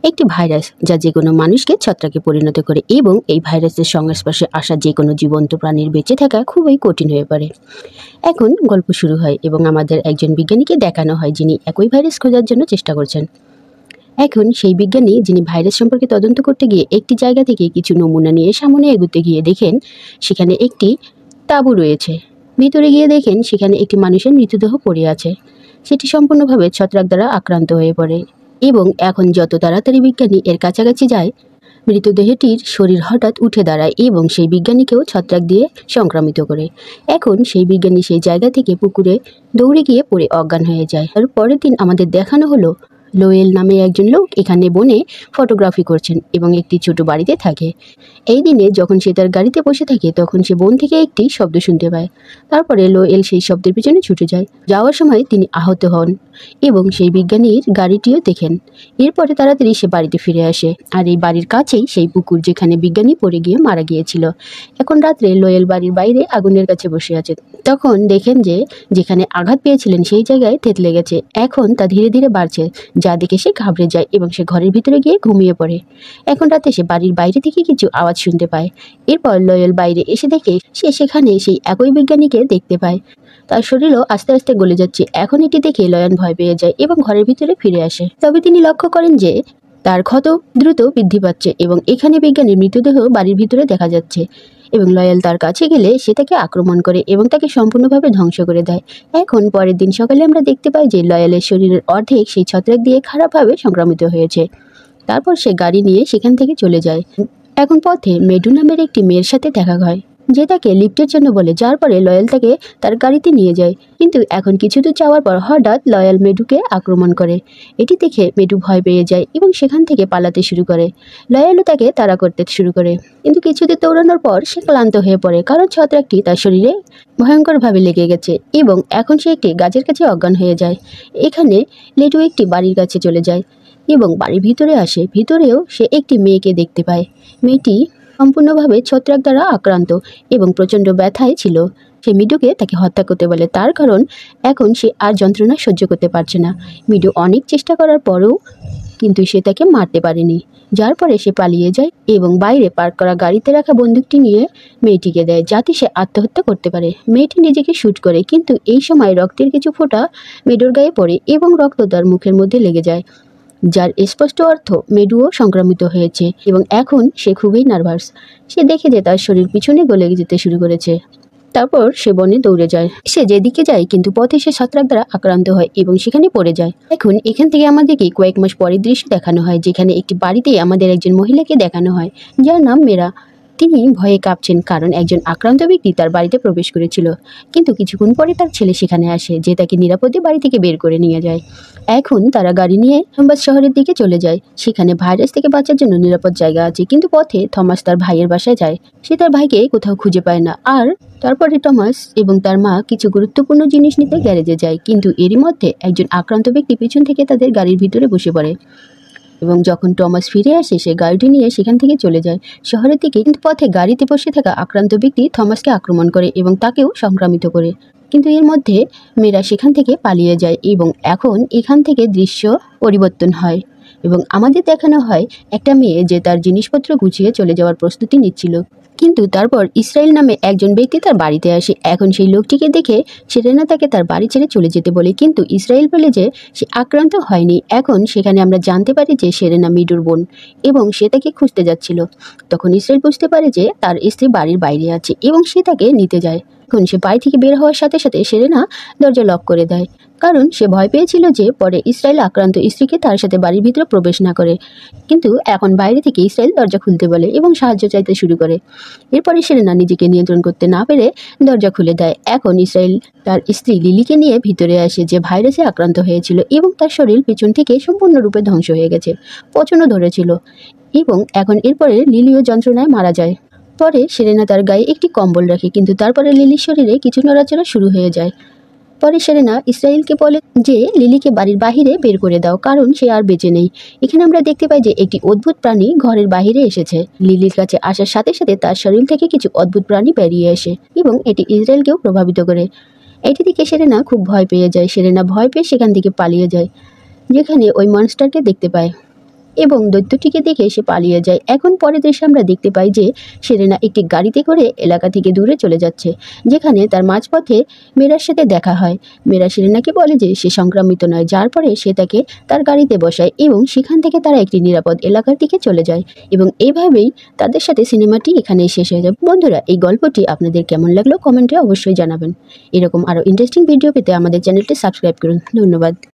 একটি ভাইরাস যা যে কোনো মানুষকে ছত্রাকে পরিণত করে এবং এই ভাইরাসের সংস্পর্শে আসা যে কোনো জীবন্ত প্রাণীর বেঁচে থাকা খুবই কঠিন হয়ে পড়ে। এখন গল্প শুরু হয় এবং আমাদের একজন বিজ্ঞানীকে দেখানো হয় যিনি একই ভাইরাস খোঁজার জন্য চেষ্টা করছেন। এখন সেই বিজ্ঞানী যিনি ভাইরাস সম্পর্কে তদন্ত করতে গিয়ে একটি জায়গা থেকে কিছু নমুনা নিয়ে সামনে এগুতে গিয়ে দেখেন সেখানে একটি তাঁবু রয়েছে। ভিতরে গিয়ে দেখেন সেখানে একটি মানুষের মৃতদেহ পড়ে আছে। সেটি সম্পূর্ণভাবে ছত্রাক দ্বারা আক্রান্ত হয়ে পড়ে এবং এখন যত তাড়াতাড়ি বিজ্ঞানী এর কাছাকাছি যায় মৃতদেহটির শরীর হঠাৎ উঠে দাঁড়ায় এবং সেই বিজ্ঞানীকেও ছত্রাক দিয়ে সংক্রামিত করে। এখন সেই বিজ্ঞানী সেই জায়গা থেকে পুকুরে দৌড়ে গিয়ে পড়ে অজ্ঞান হয়ে যায়। আর পরের দিন আমাদের দেখানো হলো লোয়েল নামে একজন লোক এখানে বনে ফটোগ্রাফি করছেন এবং একটি ছোট বাড়িতে থাকে। এই দিনে যখন সে তার গাড়িতে বসে থাকে তখন সে বন থেকে একটি শব্দ শুনতে পায়। তারপরে লোয়েল সেই শব্দের পিছনে ছুটে যায়। যাওয়ার সময় তিনি আহত হন এবং সেই বিজ্ঞানীর গাড়িটিও দেখেন। এরপরে তাড়াতাড়ি সে বাড়িতে ফিরে আসে আর এই বাড়ির কাছেই সেই পুকুর যেখানে বিজ্ঞানী পড়ে গিয়ে মারা গিয়েছিল। এখন রাত্রে লোয়েল বাড়ির বাইরে আগুনের কাছে বসে আছে। তখন দেখেন যে যেখানে আঘাত পেয়েছিলেন সেই জায়গায় থেতলে গেছে। এখন তা ধীরে ধীরে বাড়ছে, যা দেখে সে ঘাবড়ে যায় এবং সে ঘরের ভিতরে গিয়ে ঘুমিয়ে পড়ে। এখন রাতে সে বাড়ির বাইরে থেকে কিছু আওয়াজ শুনতে পায়। এরপর লোয়েল বাইরে এসে দেখে সে সেখানে সেই একই বিজ্ঞানীকে দেখতে পায়। তার শরীরও আস্তে আস্তে গলে যাচ্ছে। এখন এটি দেখে লয়ন ভয় পেয়ে যায় এবং ঘরের ভিতরে ফিরে আসে। তবে তিনি লক্ষ্য করেন যে তার ক্ষত দ্রুত বৃদ্ধি পাচ্ছে এবং এখানে বিজ্ঞানীর মৃতদেহ বাড়ির ভিতরে দেখা যাচ্ছে এবং লয়েল তার কাছে গেলে সে তাকে আক্রমণ করে এবং তাকে সম্পূর্ণভাবে ধ্বংস করে দেয়। এখন পরের দিন সকালে আমরা দেখতে পাই যে লয়েলের শরীরের অর্ধেক সেই ছত্রাক দিয়ে খারাপভাবে সংক্রামিত হয়েছে। তারপর সে গাড়ি নিয়ে সেখান থেকে চলে যায়। এখন পথে মেডু নামের একটি মেয়ের সাথে দেখা হয় যে তাকে লিফটের জন্য বলে, যার পরে লয়েল তাকে তার গাড়িতে নিয়ে যায়। কিন্তু এখন কিছু দূর যাওয়ার পর হঠাৎ লয়েল মেডুকে আক্রমণ করে। এটি দেখে মেডু ভয় পেয়ে যায় এবং সেখান থেকে পালাতে শুরু করে। লয়েলও তাকে তাড়া করতে শুরু করে, কিন্তু কিছুদিন দৌড়ানোর পর সে ক্লান্ত হয়ে পড়ে কারণ ছত্রাকটি তার শরীরে ভয়ঙ্করভাবে লেগে গেছে এবং এখন সে একটি গাছের কাছে অজ্ঞান হয়ে যায়। এখানে লেডু একটি বাড়ির কাছে চলে যায় এবং বাড়ির ভিতরে আসে। ভিতরেও সে একটি মেয়েকে দেখতে পায়। মেয়েটি সম্পূর্ণভাবে ছত্রাক দ্বারা আক্রান্ত এবং প্রচণ্ড ব্যথায় ছিল। সে মিডুকে তাকে হত্যা করতে বলে, তার কারণ এখন সে আর যন্ত্রণা সহ্য করতে পারছে না। মিডু অনেক চেষ্টা করার পরেও কিন্তু সে তাকে মারতে পারেনি, যার পরে সে পালিয়ে যায় এবং বাইরে পার্ক করা গাড়িতে রাখা বন্দুকটি নিয়ে মেয়েটিকে দেয় যাতে সে আত্মহত্যা করতে পারে। মেয়েটি নিজেকে শ্যুট করে, কিন্তু এই সময় রক্তের কিছু ফোঁটা মেডুর গায়ে পড়ে এবং রক্ত তার মুখের মধ্যে লেগে যায়, যার স্পষ্ট অর্থ মেডুও সংক্রামিত হয়েছে এবং এখন সে খুবই নার্ভাস। সে দেখে যে তার শরীর পিছনে গলে যেতে শুরু করেছে। তারপর সে বনে দৌড়ে যায়। সে যেদিকে যায় কিন্তু পথে সে ছত্রাক দ্বারা আক্রান্ত হয় এবং সেখানে পড়ে যায়। এখন এখান থেকে আমাদেরকে কয়েক মাস পরের দৃশ্য দেখানো হয়, যেখানে একটি বাড়িতে আমাদের একজন মহিলাকে দেখানো হয় যার নাম মেরা। তিনি ভয়ে কাঁপছেন কারণ একজন আক্রান্ত ব্যক্তি তার বাড়িতে প্রবেশ করেছিল। কিন্তু কিছুক্ষণ পরে তার ছেলে সেখানে আসে যে তাকে নিরাপদে বাড়ি থেকে বের করে নিয়ে যায়। এখন তারা গাড়ি নিয়ে থমাস শহরের দিকে চলে যায়। সেখানে ভাইরাস থেকে বাঁচার জন্য নিরাপদ জায়গা আছে, কিন্তু পথে থমাস তার ভাইয়ের বাসায় যায়। সে তার ভাইকে কোথাও খুঁজে পায় না। আর তারপরে টমাস এবং তার মা কিছু গুরুত্বপূর্ণ জিনিস নিতে গ্যারেজে যায়, কিন্তু এরই মধ্যে একজন আক্রান্ত ব্যক্তি পিছন থেকে তাদের গাড়ির ভিতরে বসে পড়ে এবং যখন টমাস ফিরে আসে সে গাড়িটি নিয়ে সেখান থেকে চলে যায় শহরের দিকে। কিন্তু পথে গাড়িতে বসে থাকা আক্রান্ত ব্যক্তি থমাসকে আক্রমণ করে এবং তাকেও সংক্রামিত করে, কিন্তু এর মধ্যে মেয়েরা সেখান থেকে পালিয়ে যায় এবং এখন এখান থেকে দৃশ্য পরিবর্তন হয় এবং আমাদের দেখানো হয় একটা মেয়ে যে তার জিনিসপত্র গুছিয়ে চলে যাওয়ার প্রস্তুতি নিচ্ছিল। কিন্তু তারপর ইসরায়েল নামে একজন ব্যক্তি তার বাড়িতে আসে। এখন সেই লোকটিকে দেখে সেরেনা তাকে তার বাড়ি ছেড়ে চলে যেতে বলে, কিন্তু ইসরায়েল বলে যে সে আক্রান্ত হয়নি। এখন সেখানে আমরা জানতে পারি যে সেরেনা মিডুর বোন এবং সে তাকে খুঁজতে যাচ্ছিল। তখন ইসরায়েল বুঝতে পারে যে তার স্ত্রী বাড়ির বাইরে আছে এবং সে তাকে নিতে যায়। এখন সে বাড়ি থেকে বের হওয়ার সাথে সাথে সেরেনা দরজা লক করে দেয় কারণ সে ভয় পেয়েছিল যে পরে ইসরায়েল আক্রান্ত স্ত্রীকে তার সাথে বাড়ির ভিতরে প্রবেশ না করে। কিন্তু এখন বাইরে থেকে ইসরায়েল দরজা খুলতে বলে এবং সাহায্য চাইতে শুরু করে। এরপরে সেরেনা নিজেকে নিয়ন্ত্রণ করতে না পেরে দরজা খুলে দেয়। এখন ইসরায়েল তার স্ত্রী লিলিকে নিয়ে ভিতরে আসে যে ভাইরাসে আক্রান্ত হয়েছিল এবং তার শরীর পিছন থেকে সম্পূর্ণরূপে ধ্বংস হয়ে গেছে, পচনও ধরেছিল এবং এখন এরপরে লিলিও যন্ত্রণায় মারা যায়। পরে সেরেনা তার গায়ে একটি কম্বল রাখে, কিন্তু তারপরে লিলির শরীরে কিছু নড়াচড়া শুরু হয়ে যায়। পরে সেরেনা ইসরায়েলকে বলে যে লিলিকে বাড়ির বাহিরে বের করে দাও কারণ সে আর বেঁচে নেই। এখানে আমরা দেখতে পাই যে একটি অদ্ভুত প্রাণী ঘরের বাহিরে এসেছে। লিলির কাছে আসার সাথে সাথে তার শরীর থেকে কিছু অদ্ভুত প্রাণী বেরিয়ে আসে এবং এটি ইসরায়েলকেও প্রভাবিত করে। এটি থেকে সেরেনা খুব ভয় পেয়ে যায়। সেরেনা ভয় পেয়ে সেখান থেকে পালিয়ে যায়, যেখানে ওই মনস্টারকে দেখতে পায় এবং দৈত্যটিকে দেখে সে পালিয়ে যায়। এখন পরের দৃশ্যে আমরা দেখতে পাই যে সেরেনা একটি গাড়িতে করে এলাকা থেকে দূরে চলে যাচ্ছে, যেখানে তার মাঝপথে মীরার সাথে দেখা হয়। মীরা সেরেনাকে বলে যে সে সংক্রামিত নয়, যার পরে সে তাকে তার গাড়িতে বসায় এবং সেখান থেকে তারা একটি নিরাপদ এলাকার দিকে চলে যায় এবং এইভাবেই তাদের সাথে সিনেমাটি এখানেই শেষ হয়ে যায়। বন্ধুরা, এই গল্পটি আপনাদের কেমন লাগলো কমেন্টে অবশ্যই জানাবেন। এরকম আরও ইন্টারেস্টিং ভিডিও পেতে আমাদের চ্যানেলটি সাবস্ক্রাইব করুন। ধন্যবাদ।